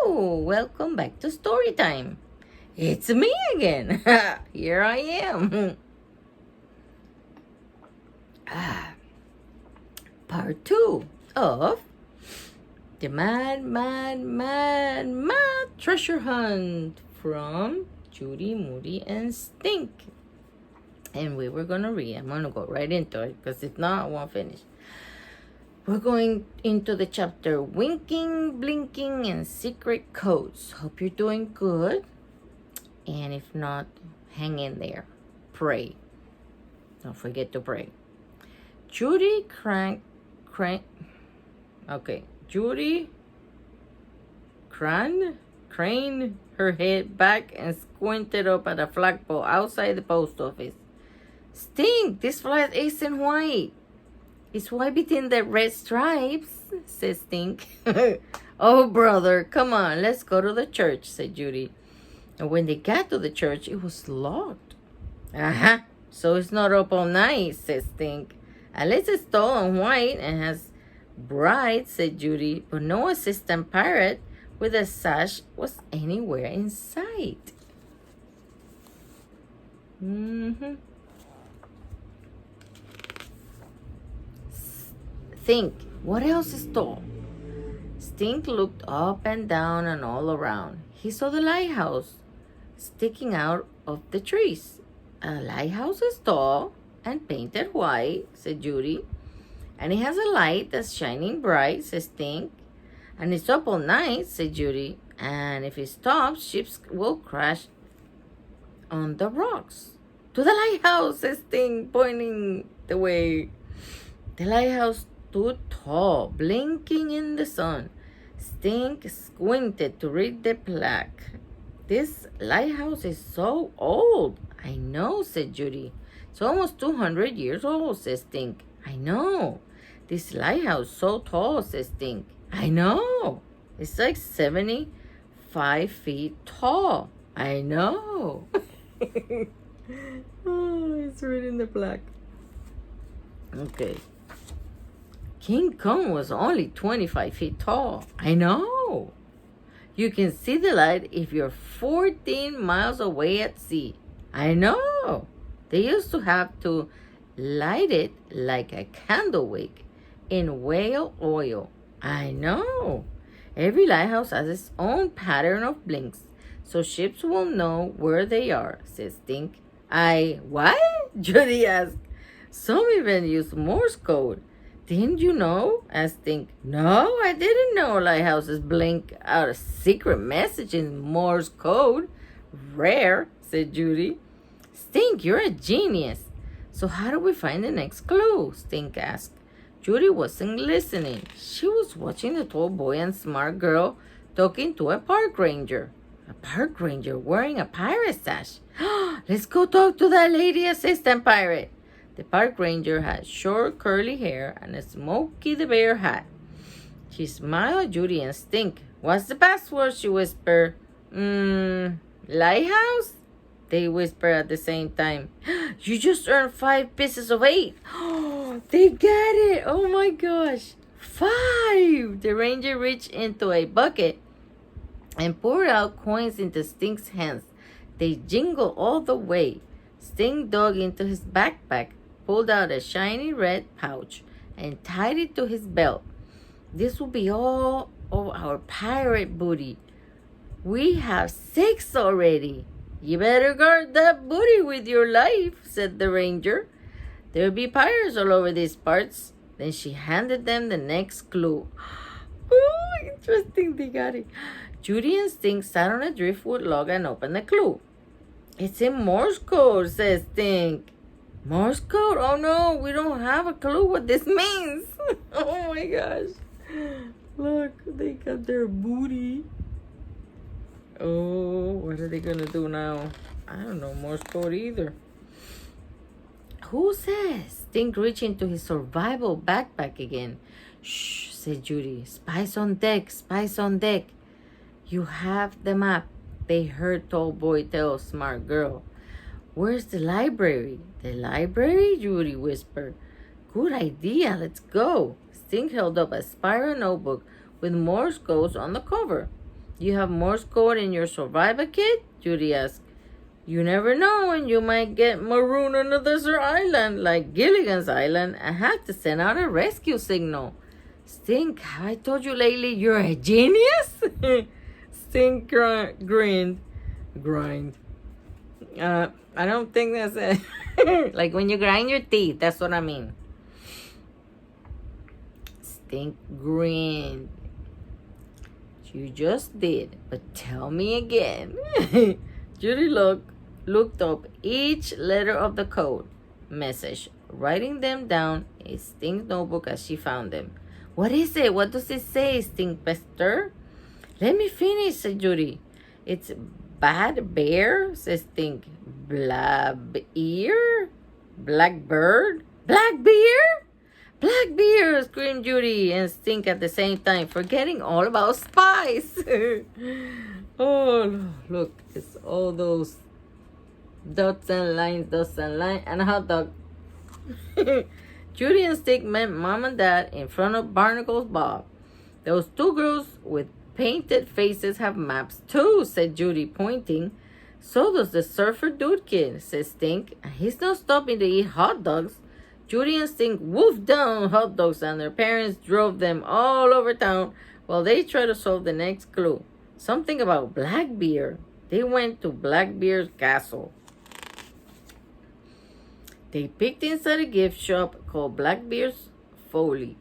Hello, welcome back to story time. It's me again. Here I am. Part 2 of the mad treasure hunt from Judy, Moody, and Stink. And we were gonna read. I'm gonna go right into it because if not, I won't finish. We're going into the chapter Winking, Blinking, and Secret Codes. Hope you're doing good. And if not, hang in there. Pray. Don't forget to pray. Judy Judy craned her head back and squinted up at a flagpole outside the post office. Stink, this flag isn't white. It's white between the red stripes, said Stink. Oh, brother, come on, let's go to the church, said Judy. And when they got to the church, it was locked. Uh-huh, so it's not up all night, said Stink. At least it's tall and white and has bright, said Judy. But no assistant pirate with a sash was anywhere in sight. Think, what else is tall? Stink looked up and down and all around. He saw the lighthouse sticking out of the trees. A lighthouse is tall and painted white, said Judy. And it has a light that's shining bright, said Stink. And it's up all night, said Judy. And if it stops, ships will crash on the rocks. To the lighthouse, said Stink, pointing the way. The lighthouse stood tall, blinking in the sun. Stink squinted to read the plaque. This lighthouse is so old. I know, said Judy. It's almost 200 years old, said Stink. I know. This lighthouse so tall, said Stink. I know. It's like 75 feet tall. I know. Oh, it's reading the plaque. Okay. King Kong was only 25 feet tall. I know. You can see the light if you're 14 miles away at sea. I know. They used to have to light it like a candle wick in whale oil. I know. Every lighthouse has its own pattern of blinks, so ships will know where they are, says Stink. What? Judy asked. Some even use Morse code. Didn't you know? Asked Stink. No, I didn't know lighthouses blink out a secret message in Morse code. Rare, said Judy. Stink, you're a genius. So how do we find the next clue? Stink asked. Judy wasn't listening. She was watching the tall boy and smart girl talking to a park ranger. A park ranger wearing a pirate sash. Let's go talk to that lady assistant pirate. The park ranger had short curly hair and a Smokey the Bear hat. She smiled at Judy and Stink. What's the password? She whispered. Lighthouse? They whispered at the same time. You just earned 5 pieces of 8. Oh, they got it. Oh my gosh. 5. The ranger reached into a bucket and poured out coins into Stink's hands. They jingled all the way. Stink dug into his backpack, pulled out a shiny red pouch, and tied it to his belt. This will be all of our pirate booty. We have 6 already. You better guard that booty with your life, said the ranger. There'll be pirates all over these parts. Then she handed them the next clue. Oh, interesting, they got it. Judy and Stink sat on a driftwood log and opened the clue. It's in Morse code, says Stink. Morse code? Oh no, we don't have a clue what this means. Oh my gosh. Look, they got their booty. Oh, what are they gonna do now? I don't know Morse code either. Who says? Stink reached into his survival backpack again. Shh, said Judy. Spies on deck, spies on deck. You have the map, they heard tall boy tell smart girl. Where's the library? The library? Judy whispered. Good idea, let's go. Stink held up a spiral notebook with Morse codes on the cover. You have Morse code in your survival kit? Judy asked. You never know, and you might get marooned on a desert island like Gilligan's Island and have to send out a rescue signal. Stink, have I told you lately you're a genius? Stink grinned. Grind. I don't think that's it. Like when you grind your teeth, that's what I mean. Stink grinned. You just did, but tell me again. Judy looked up each letter of the code message, writing them down in Stink's notebook as she found them. What is it? What does it say, Stinkbuster? Let me finish, said Judy. It's bad bear, says Stink. Blab ear? Blackbird? Black bear? Black bear, screamed Judy and Stink at the same time, forgetting all about spies. Oh, look, it's all those dots and lines, and a hot dog. Judy and Stink met Mom and Dad in front of Barnacle's Bob. Those two girls with painted faces have maps too, said Judy, pointing. So does the surfer dude kid, said Stink. He's not stopping to eat hot dogs. Judy and Stink wolfed down hot dogs and their parents drove them all over town while they tried to solve the next clue. Something about Blackbeard. They went to Blackbeard's castle. They picked inside a gift shop called Blackbeard's Folly.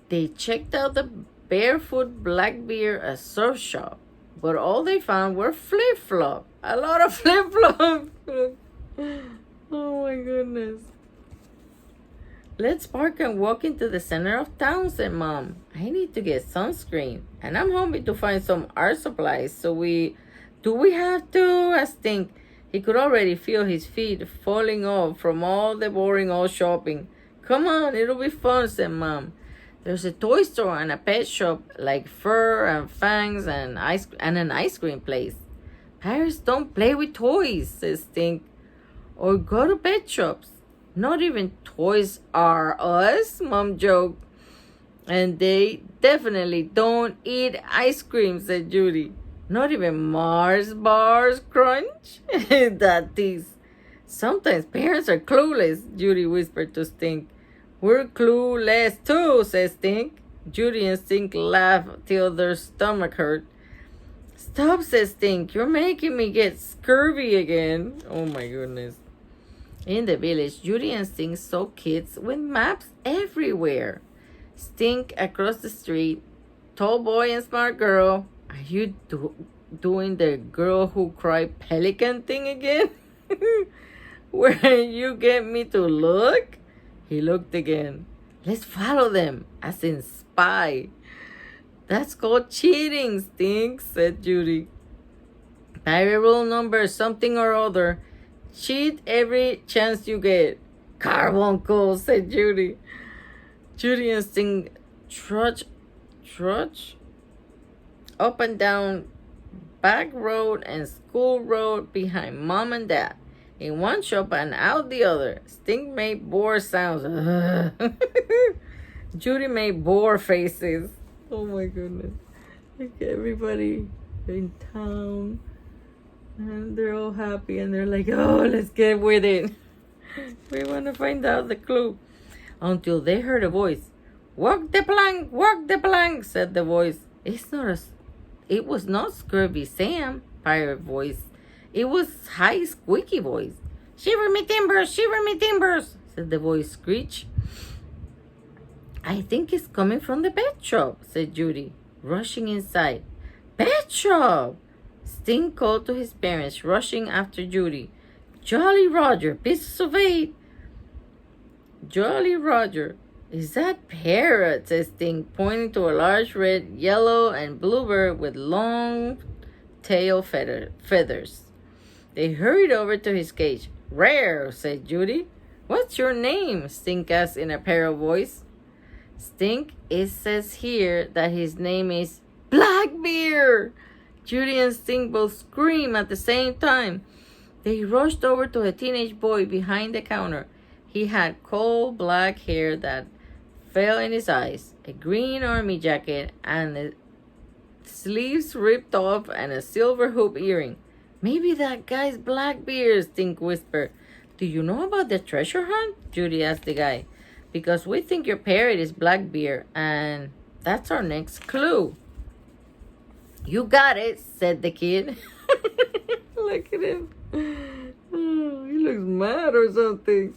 They checked out the Barefoot Blackbeard a surf shop, but all they found were flip-flops. A lot of flip-flops. Oh my goodness. Let's park and walk into the center of town, said Mom. I need to get sunscreen, and I'm hoping to find some art supplies. Do we have to? Asked Stink. He could already feel his feet falling off from all the boring old shopping. Come on, it'll be fun, said Mom. There's a toy store and a pet shop like Fur and Fangs and an ice cream place. Parents don't play with toys, says Stink, or go to pet shops. Not even Toys R Us, Mom joked. And they definitely don't eat ice cream, said Judy. Not even Mars Bars Crunch? That tease. Sometimes parents are clueless, Judy whispered to Stink. We're clueless too, said Stink. Judy and Stink laughed till their stomach hurt. Stop, said Stink. You're making me get scurvy again. Oh my goodness. In the village, Judy and Stink saw kids with maps everywhere. Stink across the street. Tall boy and smart girl. Are you doing the girl who cried pelican thing again? Where you get me to look? He looked again. Let's follow them, as in spy. That's called cheating, Stink, said Judy. Pirate rule number something or other. Cheat every chance you get. Carbuncle, said Judy. Judy and Stink trudge up and down back road and school road behind Mom and Dad. In one shop and out the other. Stink made bored sounds. Judy made bored faces. Oh my goodness. Like everybody in town. And they're all happy and they're like, oh, let's get with it. We want to find out the clue. Until they heard a voice. Walk the plank, said the voice. It was not Scurvy Sam, pirate voice. It was high, squeaky voice. Shiver me timbers, said the voice screech. I think it's coming from the pet shop, said Judy, rushing inside. Pet shop! Stink called to his parents, rushing after Judy. Jolly Roger, pieces of 8. Jolly Roger. Is that parrot, said Stink, pointing to a large red, yellow, and blue bird with long tail feathers. They hurried over to his cage. Rare, said Judy. What's your name? Stink asked in a parrot voice. Stink, it says here that his name is Blackbeard. Judy and Stink both screamed at the same time. They rushed over to a teenage boy behind the counter. He had coal black hair that fell in his eyes, a green army jacket, and a sleeves ripped off and a silver hoop earring. Maybe that guy's Blackbeard, Stink whispered. Do you know about the treasure hunt? Judy asked the guy. Because we think your parrot is Blackbeard, and that's our next clue. You got it, said the kid. Look at him. Oh, he looks mad or something.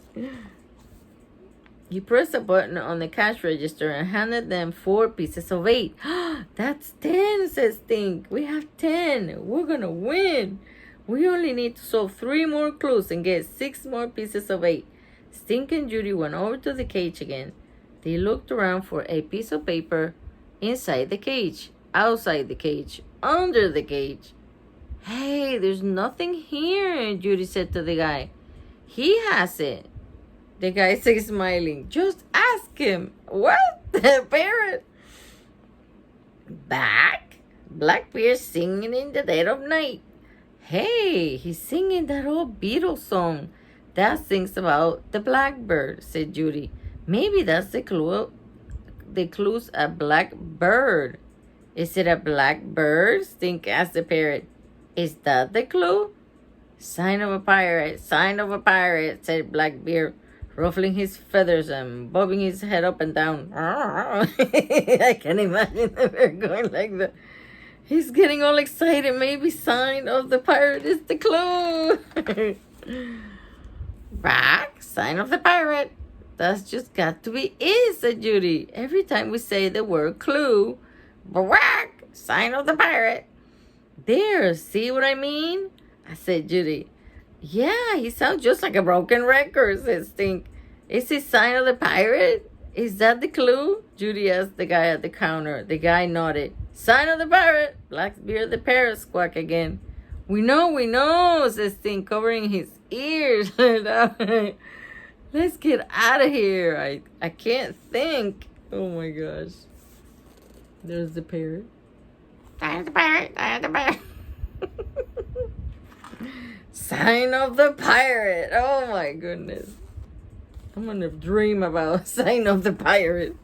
He pressed a button on the cash register and handed them 4 pieces of 8. That's 10, said Stink. We have 10. We're gonna win. We only need to solve 3 more clues and get 6 more pieces of 8. Stink and Judy went over to the cage again. They looked around for a piece of paper inside the cage, outside the cage, under the cage. Hey, there's nothing here, Judy said to the guy. He has it. The guy said, smiling. Just ask him. What? The parrot? Back? Blackbeard singing in the dead of night. Hey, he's singing that old Beatles song that sings about the blackbird, said Judy. Maybe that's the clue. The clue's a blackbird. Is it a blackbird? Stink asked the parrot. Is that the clue? Sign of a pirate, said Blackbeard, ruffling his feathers and bobbing his head up and down. I can imagine the bear going like that. He's getting all excited. Maybe sign of the pirate is the clue. Back, sign of the pirate. That's just got to be it, said Judy. Every time we say the word clue, whack, sign of the pirate. There, see what I mean? I said Judy. Yeah, he sounds just like a broken record, said Stink. Is he sign of the pirate? Is that the clue? Judy asked the guy at the counter. The guy nodded. Sign of the pirate. Blackbeard the parrot squawked again. We know, said Stink, covering his ears. Let's get out of here. I can't think. Oh my gosh. There's the parrot. Sign of the pirate. Sign of the pirate. Sign of the pirate. Oh my goodness. I'm gonna dream about Sign of the Pirate.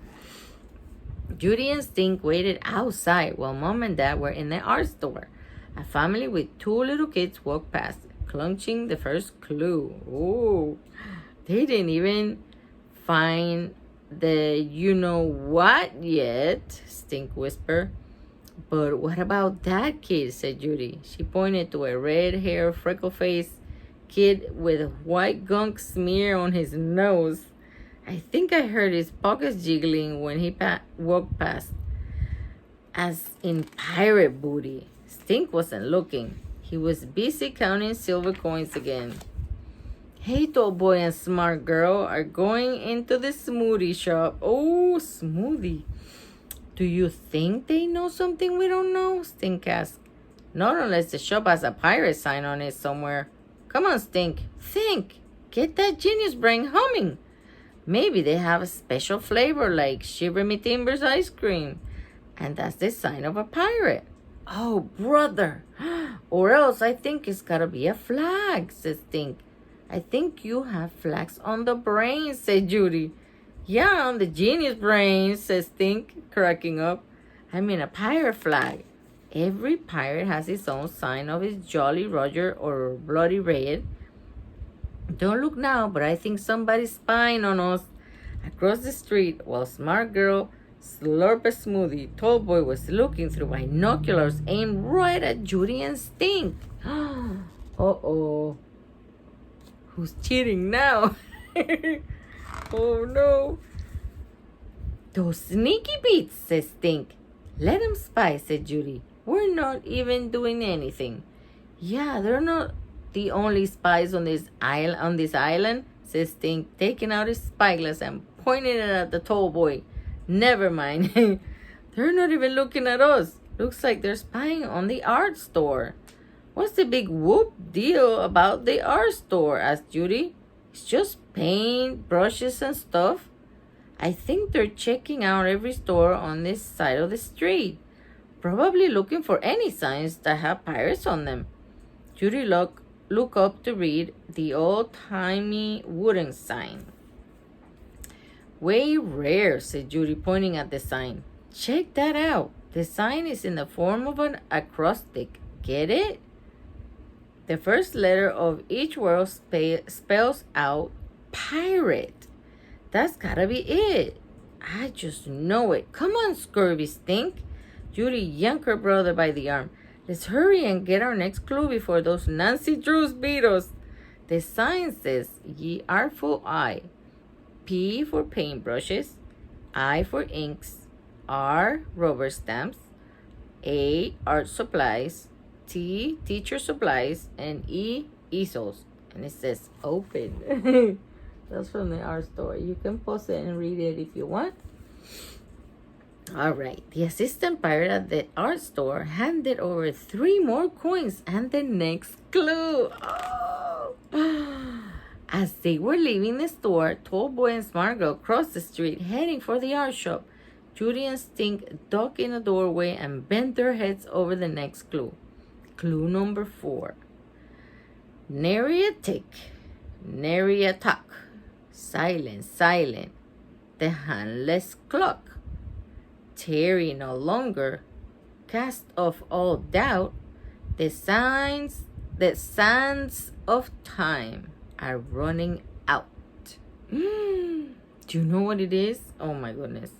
Judy and Stink waited outside while Mom and Dad were in the art store. A family with 2 little kids walked past, clutching the first clue. Oh, they didn't even find the you-know-what yet, Stink whispered. But what about that kid, said Judy. She pointed to a red-haired, freckle-faced kid with white gunk smear on his nose. I think I heard his pockets jiggling when he walked past. As in pirate booty. Stink wasn't looking. He was busy counting silver coins again. Hey, tall boy and smart girl are going into the smoothie shop. Oh, smoothie. Do you think they know something we don't know? Stink asked. Not unless the shop has a pirate sign on it somewhere. Come on, Stink. Think. Get that genius brain humming. Maybe they have a special flavor like Shiver Me Timbers ice cream. And that's the sign of a pirate. Oh, brother. Or else I think it's gotta be a flag, said Stink. I think you have flags on the brain, said Judy. Yeah, on the genius brain, said Stink, cracking up. I mean a pirate flag. Every pirate has his own sign of his Jolly Roger or Bloody Red. Don't look now, but I think somebody's spying on us. Across the street, while smart girl slurped a smoothie, tall boy was looking through binoculars aimed right at Judy and Stink. Uh-oh. Who's cheating now? Oh no. Those sneaky beats, said Stink. Let them spy, said Judy. We're not even doing anything. Yeah, they're not the only spies on this island, said Stink, taking out his spyglass and pointing it at the tall boy. Never mind. They're not even looking at us. Looks like they're spying on the art store. What's the big whoop deal about the art store? Asked Judy. It's just paint, brushes, and stuff. I think they're checking out every store on this side of the street. Probably looking for any signs that have pirates on them. Judy looked up to read the old-timey wooden sign. Way rare, said Judy, pointing at the sign. Check that out. The sign is in the form of an acrostic. Get it? The first letter of each word spells out pirate. That's gotta be it. I just know it. Come on, Scurvy Stink. Judy yanked her brother by the arm. Let's hurry and get our next clue before those Nancy Drews beat us. The sign says, Ye artful eye. P for paintbrushes, I for inks, R rubber stamps, A art supplies, T teacher supplies, and E easels. And it says open. That's from the art store. You can pause it and read it if you want. All right. The assistant pirate at the art store handed over 3 more coins and the next clue. Oh. As they were leaving the store, Tall Boy and Smart Girl crossed the street heading for the art shop. Judy and Stink ducked in a doorway and bent their heads over the next clue. Clue number 4. Nary a tick, nary a tock. Silent, silent, the handless clock. Terry no longer, cast off all doubt, the sands of time are running out. Do you know what it is? Oh my goodness.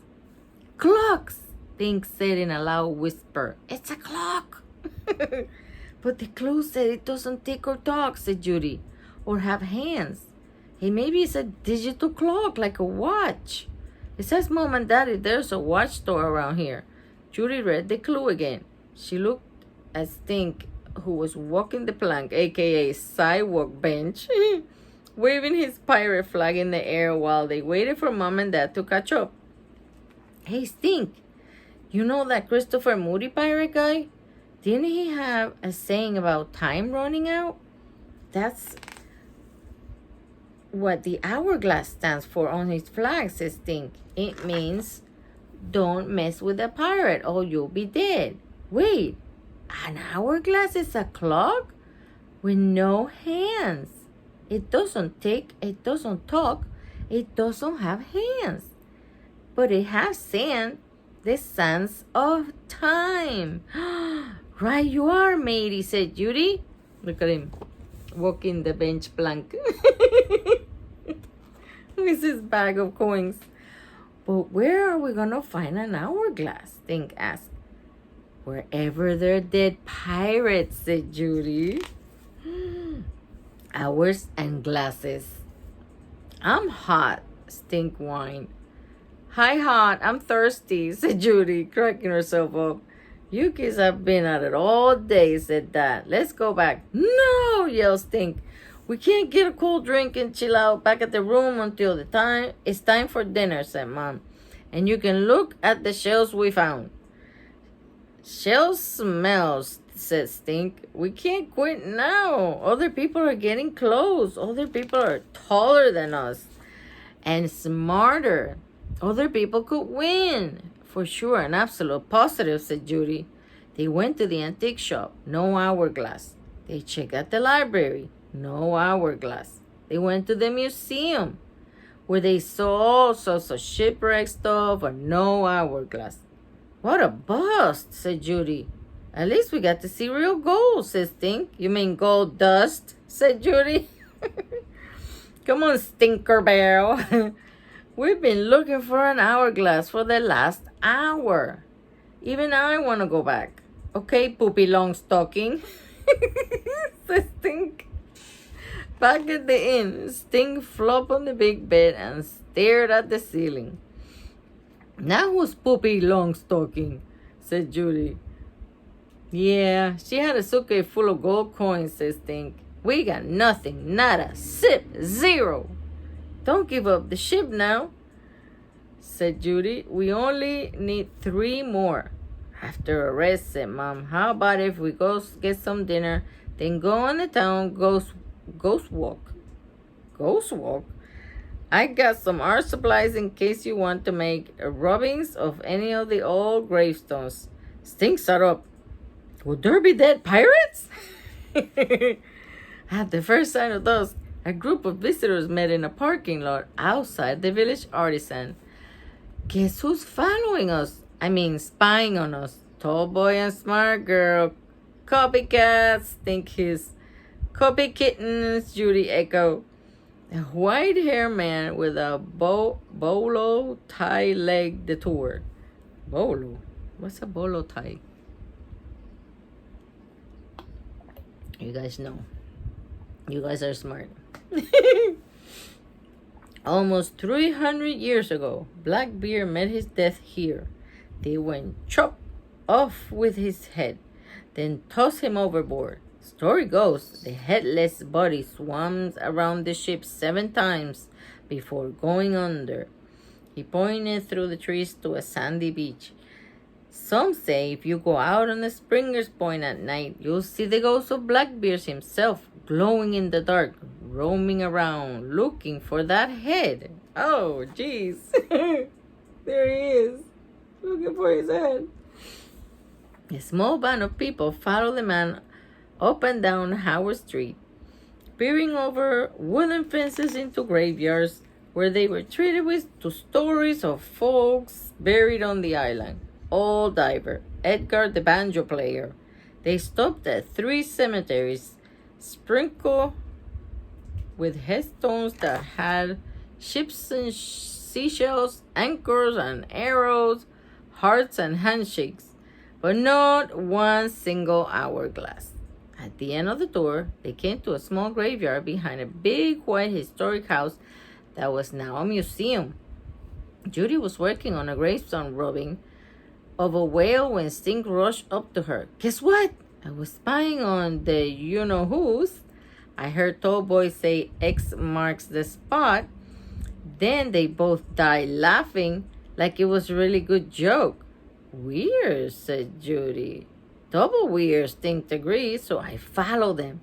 Clocks, Stink said in a loud whisper. It's a clock. But the clue said it doesn't tick or talk, said Judy, or have hands. Hey, maybe it's a digital clock, like a watch. It says, Mom and Daddy, there's a watch store around here. Judy read the clue again. She looked at Stink, who was walking the plank, a.k.a. sidewalk bench, waving his pirate flag in the air while they waited for Mom and Dad to catch up. Hey, Stink, you know that Christopher Moody pirate guy? Didn't he have a saying about time running out? That's what the hourglass stands for on his flag, says Stink. It means, don't mess with a pirate or you'll be dead. Wait, an hourglass is a clock with no hands. It doesn't tick, it doesn't talk, it doesn't have hands. But it has sand, the sands of time. Right you are, matey, said Judy. Look at him, walking the bench plank. With his bag of coins. But where are we gonna find an hourglass? Stink asked. Wherever there are dead pirates, said Judy. Hours and glasses. I'm hot, Stink whined. Hi, hot, I'm thirsty, said Judy, cracking herself up. You kids have been at it all day, said Dad. Let's go back. No, yelled Stink. We can't get a cold drink and chill out back at the room until it's time for dinner, said Mom. And you can look at the shells we found. Shells smells, said Stink. We can't quit now. Other people are getting close. Other people are taller than us and smarter. Other people could win. For sure, an absolute positive, said Judy. They went to the antique shop. No hourglass. They checked at the library. No hourglass. They went to the museum where they saw all sorts of shipwreck stuff and no hourglass. What a bust, said Judy. At least we got to see real gold, said Stink. You mean gold dust, said Judy. Come on, Stinker Barrel. We've been looking for an hourglass for the last hour. Even I want to go back. Okay, Poopy Longstocking, said Stink. Back at the inn, Stink flopped on the big bed and stared at the ceiling. Now who's Poopy Longstocking, said Judy. Yeah, she had a suitcase full of gold coins, said Stink. We got nothing, nada, sip, zero. Don't give up the ship now, said Judy. We only need 3 more. After a rest, said Mom. How about if we go get some dinner, then go on the town ghost walk? Ghost walk? I got some art supplies in case you want to make rubbings of any of the old gravestones. Stink sat up. Would there be dead pirates? At the first sign of dusk, a group of visitors met in a parking lot outside the village artisan. Guess who's following us? Spying on us, Tall boy and smart girl. Copycats think he's copy kittens, Judy echoed. A white-haired man with a bolo tie leg detour. Bolo? What's a bolo tie? You guys know. You guys are smart. Almost 300 years ago, Blackbeard met his death here. They went chop off with his head, then tossed him overboard. Story goes, the headless body swam around the ship 7 times before going under. He pointed through the trees to a sandy beach. Some say if you go out on the Springer's Point at night, you'll see the ghost of Blackbeard himself glowing in the dark, roaming around, looking for that head. Oh, jeez. There he is, looking for his head. A small band of people followed the man up and down Howard Street, peering over wooden fences into graveyards where they were treated to stories of folks buried on the island. Old Diver, Edgar the banjo player. They stopped at 3 cemeteries, sprinkled with headstones that had ships and seashells, anchors and arrows, hearts and handshakes, but not one single hourglass. At the end of the tour, they came to a small graveyard behind a big white historic house that was now a museum. Judy was working on a gravestone rubbing of a whale when Stink rushed up to her. Guess what? I was spying on the you-know-who's. I heard Tall Boy say X marks the spot. Then they both died laughing like it was a really good joke. Weird, said Judy. Double weird, Stink agreed, so I followed them.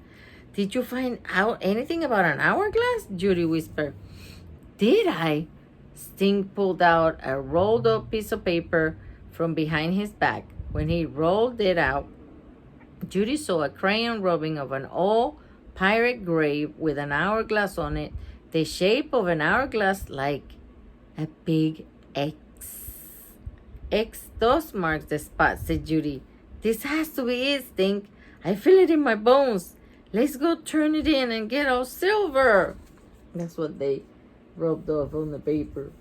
Did you find out anything about an hourglass? Judy whispered. Did I? Stink pulled out a rolled up piece of paper from behind his back. When he rolled it out, Judy saw a crayon rubbing of an old pirate grave with an hourglass on it, the shape of an hourglass like a big X. X does mark the spot, said Judy. This has to be it, Stink. I feel it in my bones. Let's go turn it in and get our silver. That's what they rubbed off on the paper.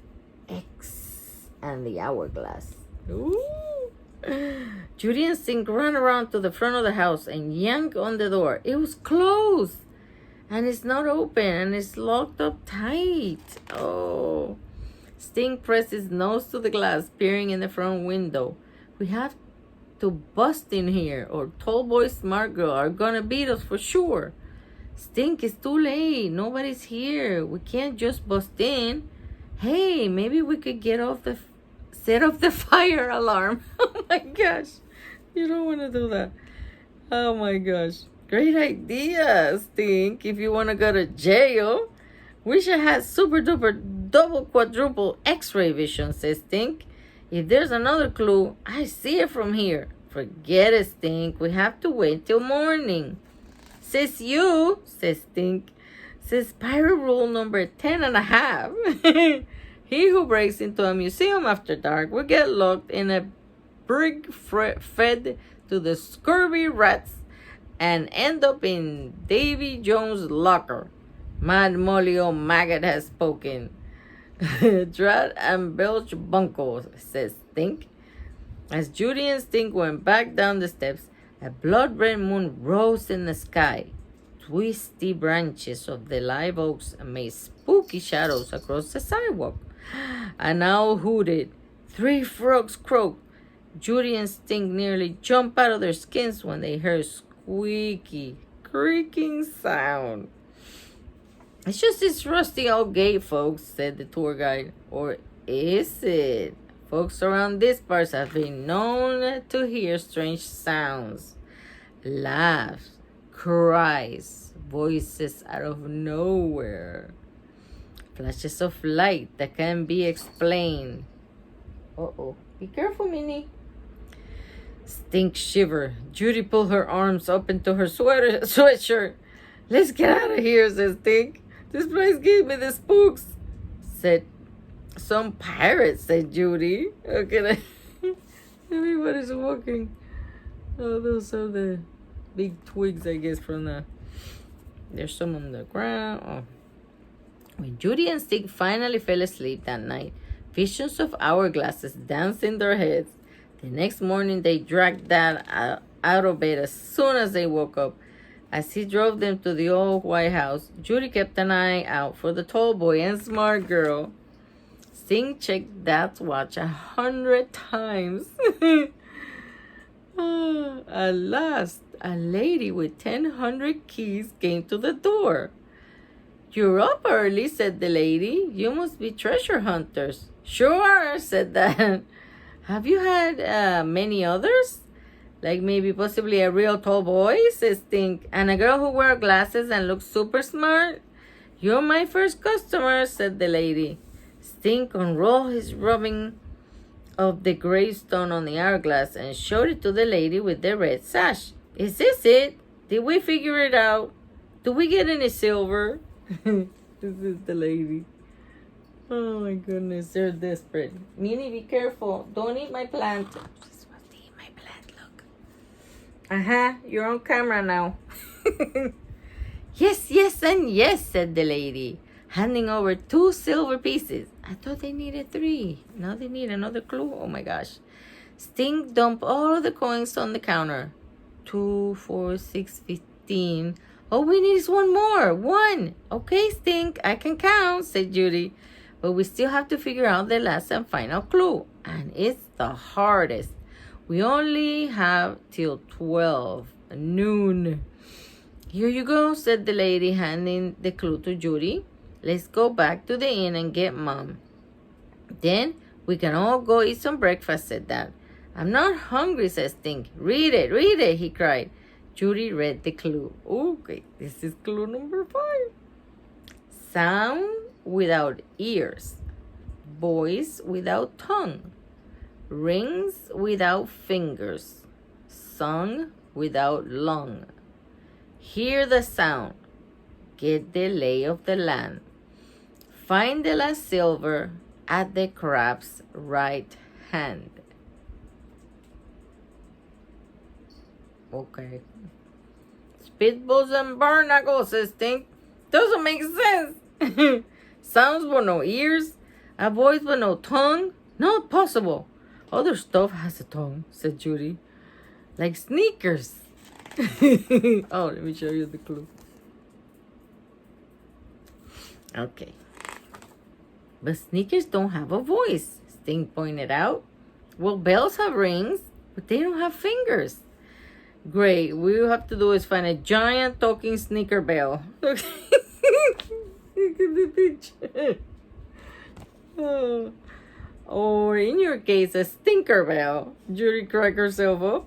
X and the hourglass. Ooh. Judy and Stink ran around to the front of the house and yanked on the door. It was closed. And it's not open. And it's locked up tight. Oh. Stink pressed his nose to the glass, peering in the front window. We have to bust in here, or Tall Boy Smart Girl are gonna beat us for sure. Stink, it's too late. Nobody's here. We can't just bust in. Hey, maybe we could set off the fire alarm. Oh my gosh. You don't want to do that. Oh my gosh. Great idea, Stink. If you want to go to jail. Wish I had super duper double quadruple x-ray vision, says Stink. If there's another clue, I see it from here. Forget it, Stink. We have to wait till morning. Says you, says Stink. Says pirate rule number 10 and a half. He who breaks into a museum after dark will get locked in a brig fed to the scurvy rats and end up in Davy Jones' locker. Mad Molly O'Maggot has spoken. Drat and Belch Bunko, says Stink. As Judy and Stink went back down the steps, a blood-red moon rose in the sky. Twisty branches of the live oaks made spooky shadows across the sidewalk. An owl hooted. 3 frogs croaked. Judy and Stink nearly jumped out of their skins when they heard squeaky, creaking sound. It's just this rusty old gate, folks, said the tour guide. Or is it? Folks around these parts have been known to hear strange sounds. Laughs, cries, voices out of nowhere. Flashes of light that can be explained. Uh-oh. Be careful, Minnie. Stink shivered. Judy pulled her arms up into her sweatshirt. Let's get out of here, said Stink. This place gave me the spooks. Said some pirates, said Judy. Okay. Everybody's walking. Oh, those are the big twigs, I guess, from the... There's some on the ground. Oh. When Judy and Stink finally fell asleep that night, visions of hourglasses danced in their heads. The next morning, they dragged Dad out of bed as soon as they woke up. As he drove them to the old White House, Judy kept an eye out for the tall boy and smart girl. Stink checked Dad's watch 100 times. At last, a lady with 1,000 keys came to the door. "You're up early," said the lady. "You must be treasure hunters." "Sure," said Dad. "Have you had many others? Like maybe possibly a real tall boy," said Stink, "and a girl who wears glasses and looks super smart?" "You're my first customer," said the lady. Stink unrolled his rubbing of the gravestone on the hourglass and showed it to the lady with the red sash. "Is this it? Did we figure it out? Do we get any silver?" This is the lady. Oh my goodness, they're desperate. "Minnie, be careful. Don't eat my plant." She's supposed to eat my plant, look. You're on camera now. "Yes, yes, and yes," said the lady, handing over 2 silver pieces. I thought they needed 3. Now they need another clue. Oh my gosh. Stink dumped all the coins on the counter. 2, 4, 6, 15. "All we need is 1 more. 1. "Okay, Stink, I can count," said Judy. "But we still have to figure out the last and final clue. And it's the hardest. We only have till 12 noon. "Here you go," said the lady, handing the clue to Judy. "Let's go back to the inn and get Mom. Then we can all go eat some breakfast," said Dad. "I'm not hungry," said Stink. Read it," he cried. Judy read the clue. Okay, this is clue number 5. Sound without ears. Voice without tongue. Rings without fingers. Song without lung. Hear the sound. Get the lay of the land. Find the last silver at the crab's right hand. Okay. Spitballs and barnacles, says Stink. Doesn't make sense. Sounds with no ears. A voice with no tongue. Not possible. Other stuff has a tongue, said Judy. Like sneakers. Oh, let me show you the clue. Okay. But sneakers don't have a voice, Stink pointed out. Well, bells have rings, but they don't have fingers. Great. What we have to do is find a giant talking sneaker bell. Look at the picture. Oh. Or in your case, a stinker bell. Judy cracked herself up.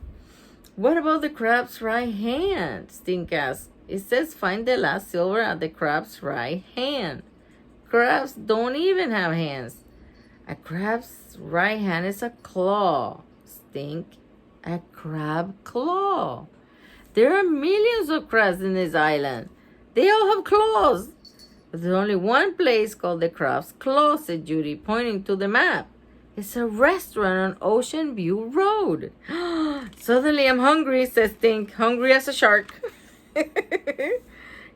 What about the crab's right hand? Stink asked. It says find the last silver at the crab's right hand. Crabs don't even have hands. A crab's right hand is a claw. Stink. A crab claw. There are millions of crabs in this island. They all have claws. But there's only one place called the Crab's Claw, said Judy, pointing to the map. It's a restaurant on Ocean View Road. Suddenly I'm hungry, says Stink. Hungry as a shark.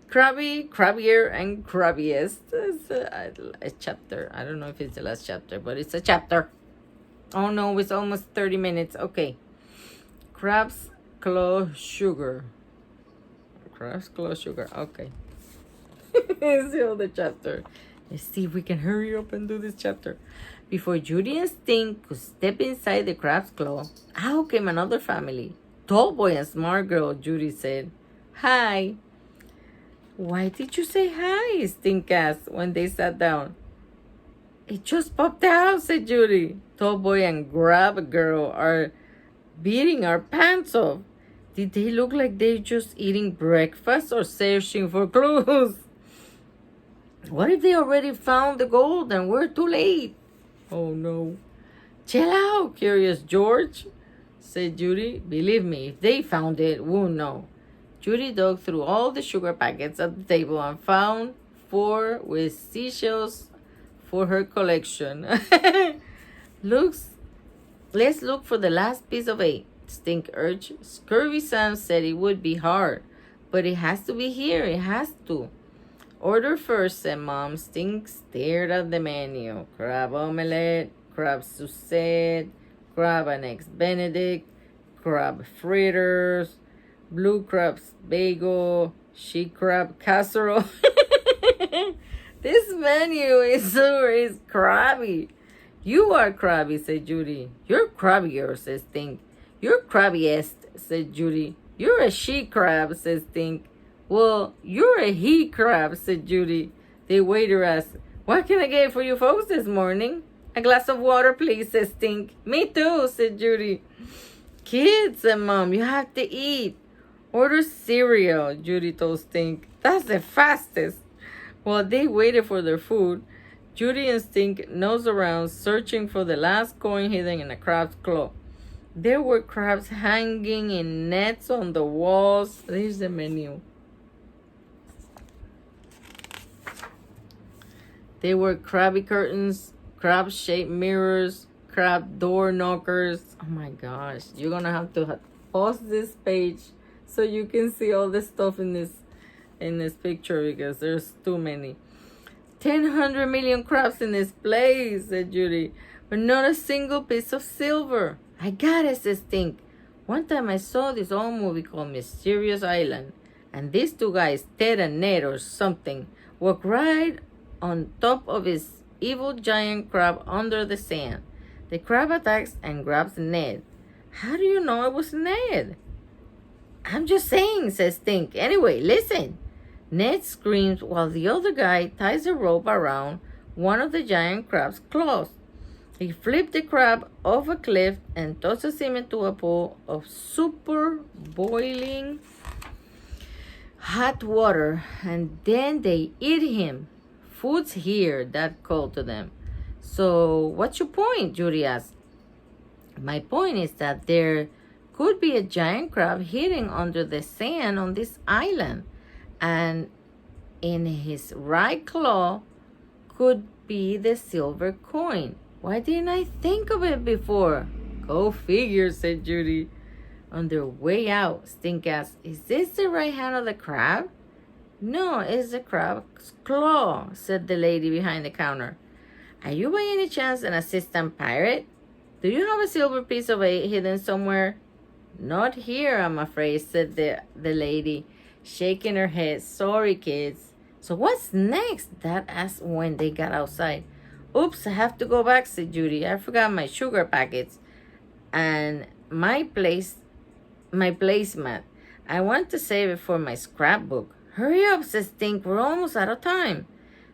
Crabby, crabbier, and crabbiest. It's a chapter. I don't know if it's the last chapter, but it's a chapter. Oh no, it's almost 30 minutes. Okay. Crab's Claw Sugar. Crab's Claw Sugar. Okay. It's the other chapter. Let's see if we can hurry up and do this chapter. Before Judy and Stink could step inside the crab's claw, out came another family. Tall boy and smart girl, Judy said. Hi. Why did you say hi? Stink asked when they sat down. It just popped out, said Judy. Tall boy and grab girl are beating our pants off. Did they look like they're just eating breakfast or searching for clues? What if they already found the gold and we're too late? Oh no. Chill out, Curious George, said Judy. Believe me, if they found it, we'll know. Judy dug through all the sugar packets at the table and found 4 with seashells for her collection. Looks Let's look for the last piece of 8, Stink urged. Scurvy Sam said it would be hard, but it has to be here. It has to. Order first, said Mom. Stink stared at the menu. Crab omelette, crab Suzette, crab and eggs Benedict, crab fritters, blue crab's bagel, she crab casserole. This menu is crabby. You are crabby, said Judy. You're crabbier, said Stink. You're crabbiest, said Judy. You're a she crab, said Stink. Well, you're a he crab, said Judy. The waiter asked, what can I get for you folks this morning? A glass of water, please, said Stink. Me too, said Judy. Kids, said Mom, you have to eat. Order cereal, Judy told Stink. That's the fastest. While they waited for their food, Judy and Stink nosed around, searching for the last coin hidden in a crab's claw. There were crabs hanging in nets on the walls. There's the menu. There were crabby curtains, crab-shaped mirrors, crab door knockers. Oh my gosh. You're going to have to pause this page so you can see all the stuff in this picture because there's too many. 100 million crabs in this place, said Judy, but not a single piece of silver. I got it, said Stink. One time I saw this old movie called Mysterious Island, and these two guys, Ted and Ned or something, walked right on top of his evil giant crab under the sand. The crab attacks and grabs Ned. How do you know it was Ned? I'm just saying, says Stink. Anyway, listen. Ned screams while the other guy ties a rope around one of the giant crab's claws. He flipped the crab off a cliff and tosses him into a pool of super boiling hot water, and then they eat him. Food's here, Dad called to them. So, what's your point? Judy asked. My point is that there could be a giant crab hidden under the sand on this island, and in his right claw could be the silver coin. Why didn't I think of it before? Go figure, said Judy. On their way out, Stink asked, is this the right hand of the crab? No, it's the crab's claw, said the lady behind the counter. Are you by any chance an assistant pirate? Do you have a silver piece of 8 hidden somewhere? Not here, I'm afraid, said the lady, shaking her head. Sorry, kids. So what's next? Dad asked when they got outside. Oops, I have to go back, said Judy. I forgot my sugar packets and my placemat. I want to save it for my scrapbook. Hurry up, said Stink. We're almost out of time.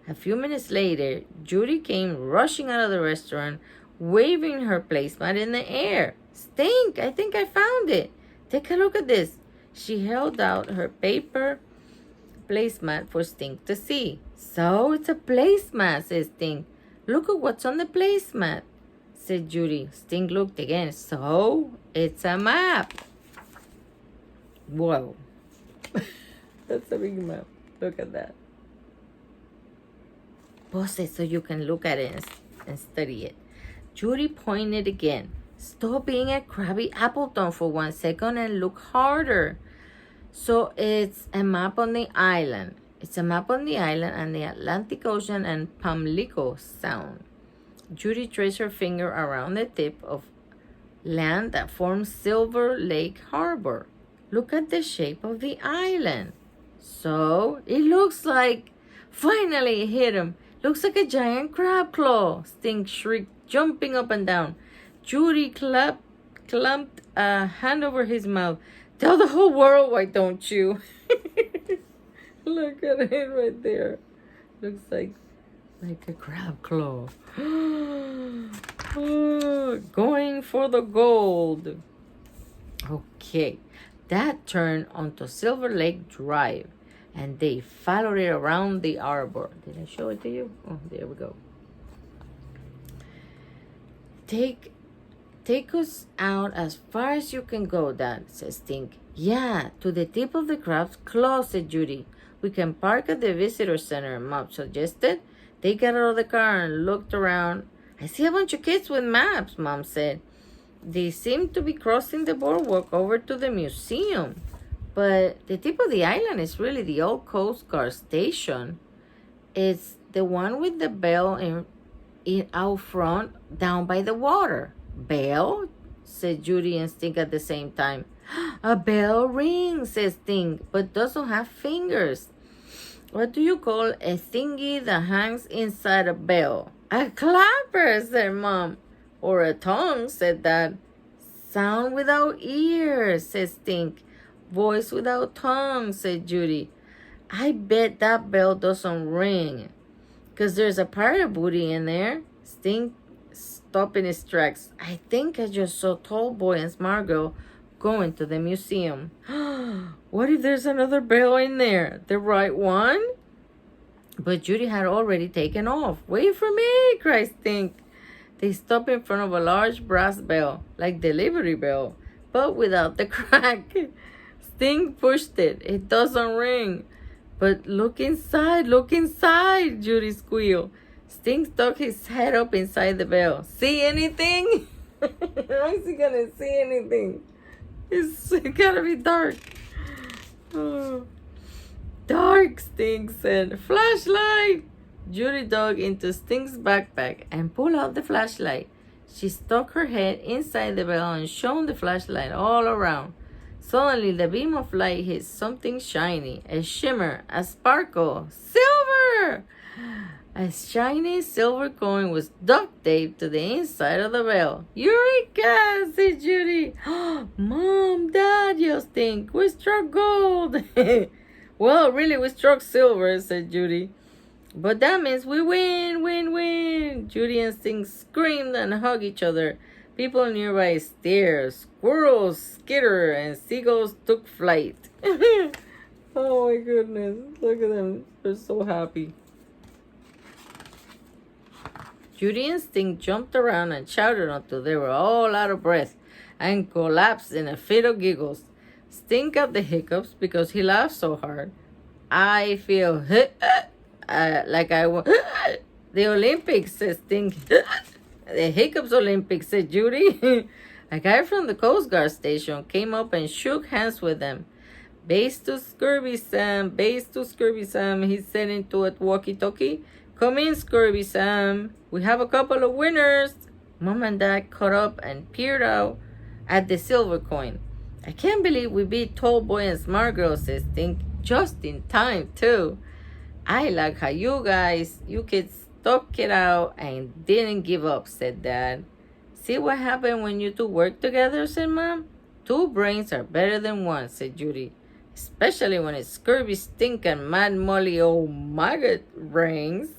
A few minutes later, Judy came rushing out of the restaurant, waving her placemat in the air. Stink, I think I found it. Take a look at this. She held out her paper placemat for Stink to see. So it's a placemat, said Stink. Look at what's on the placemat, said Judy. Stink looked again. So it's a map. Whoa. That's a big map. Look at that. Pause it so you can look at it and study it. Judy pointed again. Stop being a crabby Appleton for 1 second and look harder. So it's a map on the island. It's a map on the island and the Atlantic Ocean and Pamlico Sound. Judy traced her finger around the tip of land that forms Silver Lake Harbor. Look at the shape of the island. So it looks like, finally it hit him. Looks like a giant crab claw, Stink shrieked, jumping up and down. Judy clumped a hand over his mouth. Tell the whole world, why don't you? Look at it right there. Looks like a crab claw. Going for the gold. Okay, that turned onto Silver Lake Drive, and they followed it around the arbor. Did I show it to you? Oh, there we go. Take us out as far as you can go, Dad, said Stink. Yeah, to the tip of the crab's claw, said Judy. We can park at the visitor center, Mom suggested. They got out of the car and looked around. I see a bunch of kids with maps, Mom said. They seem to be crossing the boardwalk over to the museum. But the tip of the island is really the old Coast Guard station. It's the one with the bell in out front down by the water. Bell? Said Judy and Stink at the same time. A bell rings, says Stink, but doesn't have fingers. What do you call a thingy that hangs inside a bell? A clapper, said Mom. Or a tongue, said Dad. Sound without ears, said Stink. Voice without tongue, said Judy. I bet that bell doesn't ring. 'Cause there's a pirate booty in there. Stink stopped in his tracks. I think I just saw Tall Boy and Smart Girl going to the museum. What if there's another bell in there? The right one? But Judy had already taken off. Wait for me, cried Stink. They stopped in front of a large brass bell, like the Liberty Bell, but without the crack. Stink pushed it. It doesn't ring. But look inside, Judy squealed. Stink stuck his head up inside the bell. See anything? How is he gonna see anything? It's gotta be dark. Oh. Dark, Stink said. Flashlight! Judy dug into Stink's backpack and pulled out the flashlight. She stuck her head inside the bell and shone the flashlight all around. Suddenly, the beam of light hit something shiny, a shimmer, a sparkle. Silver! A shiny silver coin was duct taped to the inside of the bell. Eureka! Said Judy. Mom, Dad, yelled Stink. We struck gold. Well, really, we struck silver, said Judy. But that means we win, win, win. Judy and Stink screamed and hugged each other. People nearby stared. Squirrels skitter and seagulls took flight. Oh my goodness. Look at them. They're so happy. Judy and Stink jumped around and shouted until they were all out of breath and collapsed in a fit of giggles. Stink got the hiccups because he laughed so hard. I feel like I won the Olympics, said Stink. The hiccups Olympics, said Judy. A guy from the Coast Guard station came up and shook hands with them. Base to Scurvy Sam, base to Scurvy Sam, he said into a walkie-talkie. Come in, Scurvy Sam. We have a couple of winners. Mom and Dad caught up and peered out at the silver coin. I can't believe we beat Tall Boy and Smart Girl, says Stink. Just in time, too. I like how you kids stuck it out and didn't give up, said Dad. See what happened when you two work together, said Mom? Two brains are better than one, said Judy. Especially when it's Scurvy, Stink, and Mad Molly, oh maggot brains,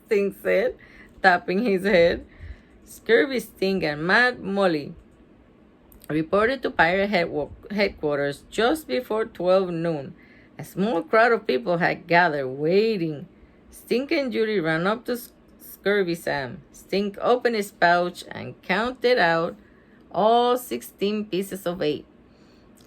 Stink said, tapping his head. Scurvy, Stink, and Mad Molly reported to Pirate headquarters just before 12 noon. A small crowd of people had gathered, waiting. Stink and Judy ran up to Scurvy Sam. Stink opened his pouch and counted out all 16 pieces of 8.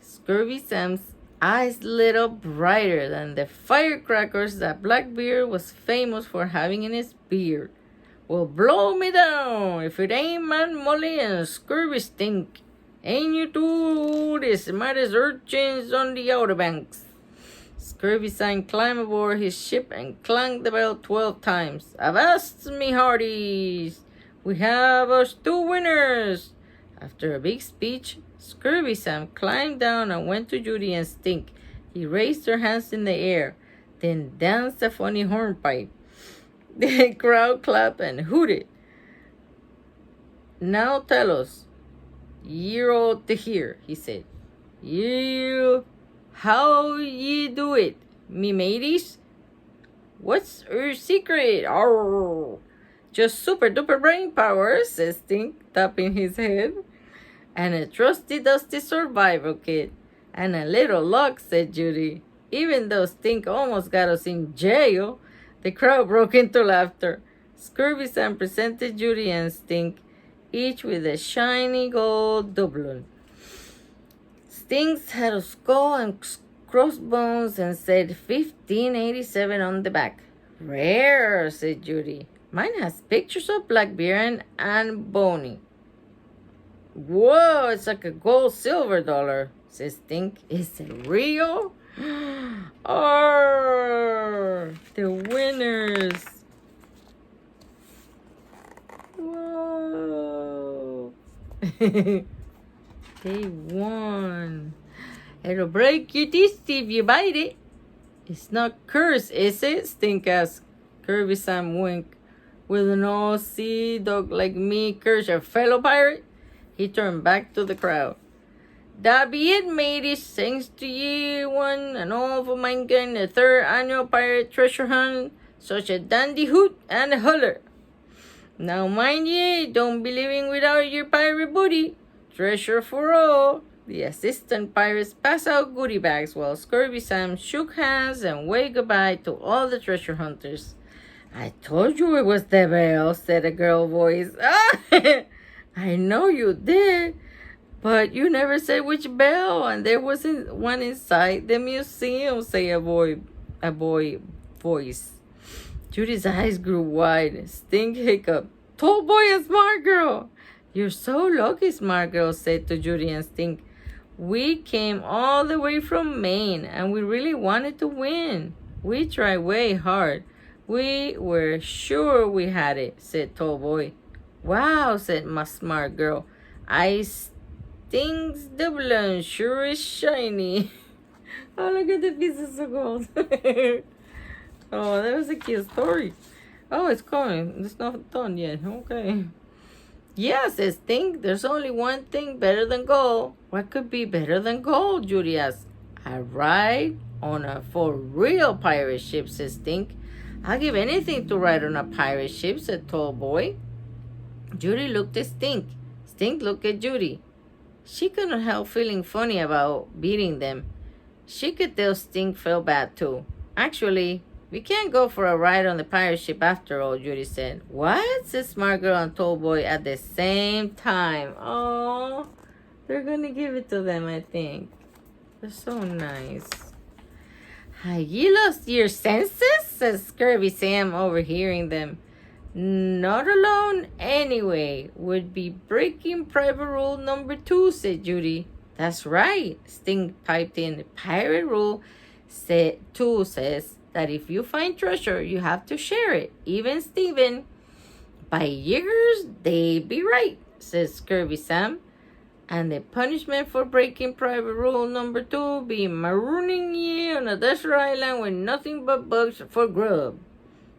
Scurvy Sam's eyes lit up brighter than the firecrackers that Blackbeard was famous for having in his beard. Well, blow me down if it ain't Mad Molly and Scurvy Stink. Ain't you two the smartest urchins on the Outer Banks? Scurvy Sam climbed aboard his ship and clanged the bell 12 times. Avast, me hearties! We have us 2 winners! After a big speech, Scurvy Sam climbed down and went to Judy and Stink. He raised their hands in the air, then danced a funny hornpipe. The crowd clapped and hooted. Now tell us, you're all to hear, he said. How ye do it, me mateys? What's your secret? Arr! Just super duper brain power, says Stink, tapping his head. And a trusty dusty survival kit. And a little luck, said Judy. Even though Stink almost got us in jail, the crowd broke into laughter. Scurvy Sam presented Judy and Stink, each with a shiny gold doubloon. Stinks had a skull and crossbones and said 1587 on the back. Rare, said Judy. Mine has pictures of Blackbeard and Bonnie. Whoa, it's like a gold silver dollar, says Stink. Is it real? Oh, the winners. Whoa. They won. It'll break your teeth if you bite it. It's not cursed, is it? Stink asked. Kirby Sam winked. Will an old sea dog like me curse a fellow pirate? He turned back to the crowd. That be it, mateys. Thanks to ye one and all for mankind the third annual pirate treasure hunt, such a dandy hoot and a holler. Now mind ye, don't be leaving without your pirate booty. Treasure for all. The assistant pirates passed out goodie bags while Scurvy Sam shook hands and waved goodbye to all the treasure hunters. I told you it was the bell, said a girl voice. I know you did, but you never said which bell, and there wasn't one inside the museum, said a boy voice. Judy's eyes grew wide. Stink hiccuped. Tall boy and smart girl. You're so lucky, smart girl said to Judy and Stink. We came all the way from Maine, and we really wanted to win. We tried way hard. We were sure we had it, said Tall Boy. Wow, said my smart girl. I Stink's doubloon sure is shiny. Oh, look at the pieces of gold. Oh, that was a cute story. Oh, it's coming. It's not done yet. Okay. Yeah, says Stink. There's only one thing better than gold. What could be better than gold? Judy asked. A ride on a for real pirate ship, says Stink. I'll give anything to ride on a pirate ship, said Tall Boy. Judy looked at Stink. Stink looked at Judy. She couldn't help feeling funny about beating them. She could tell Stink felt bad too. Actually, we can't go for a ride on the pirate ship after all, Judy said. What? Said Smart Girl and Tall Boy at the same time. Oh, they're gonna give it to them, I think. They're so nice. Have you lost your senses? Says Scurvy Sam, overhearing them. Not alone, anyway. Would be breaking private rule number 2, said Judy. That's right, Stink piped in. Pirate rule 2 says that if you find treasure, you have to share it. Even Steven. By years, they be right, says Scurvy Sam. And the punishment for breaking private rule number 2 be marooning ye on a desert island with nothing but bugs for grub.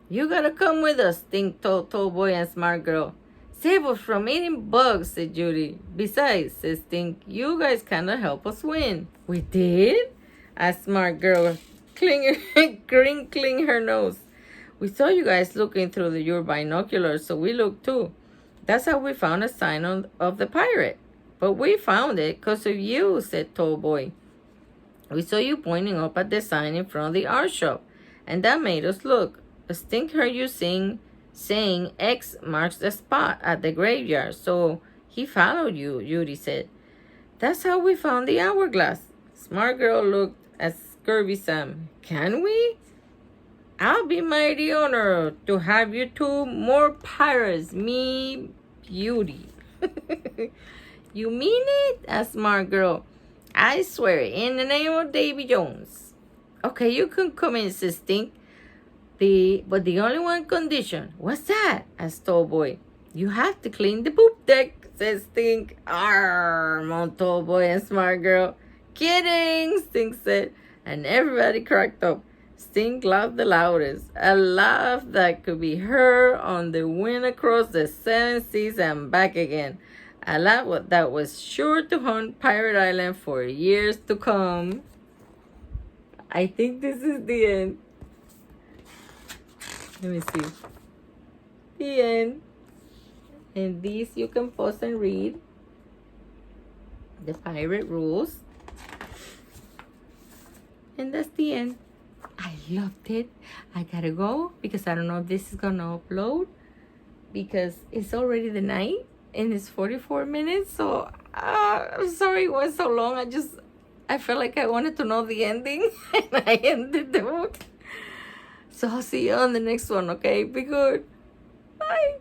You gotta come with us, Stink told Tall Boy and Smart Girl. Save us from eating bugs, said Judy. Besides, said Stink, you guys kinda help us win. We did? Asked Smart Girl, crinkling her nose. We saw you guys looking through your binoculars, so we looked too. That's how we found a sign of the pirate. But we found it because of you, said Tall Boy. We saw you pointing up at the sign in front of the art shop, and that made us look. Stink heard you saying X marks the spot at the graveyard, so he followed you, Judy said. That's how we found the hourglass. Smart Girl looked at Scurvy Sam. Can we? I'll be mighty honored to have you two more pirates, me beauty. You mean it? Asked Smart Girl. I swear, in the name of Davy Jones. Okay, you can come in, says Stink. But the only one condition. What's that? Asked Tall Boy. You have to clean the poop deck, says Stink. Arr, moaned Tall Boy and Smart Girl. Kidding, Stink said. And everybody cracked up. Stink laughed the loudest. A laugh that could be heard on the wind across the 7 seas and back again. A laugh that was sure to haunt Pirate Island for years to come. I think this is the end. Let me see. The end. And these you can pause and read. The pirate rules. And that's the end. I loved it. I gotta go because I don't know if this is gonna upload because it's already the night and it's 44 minutes. So I'm sorry it was so long. I felt like I wanted to know the ending and I ended the book. So I'll see you on the next one, okay? Be good. Bye.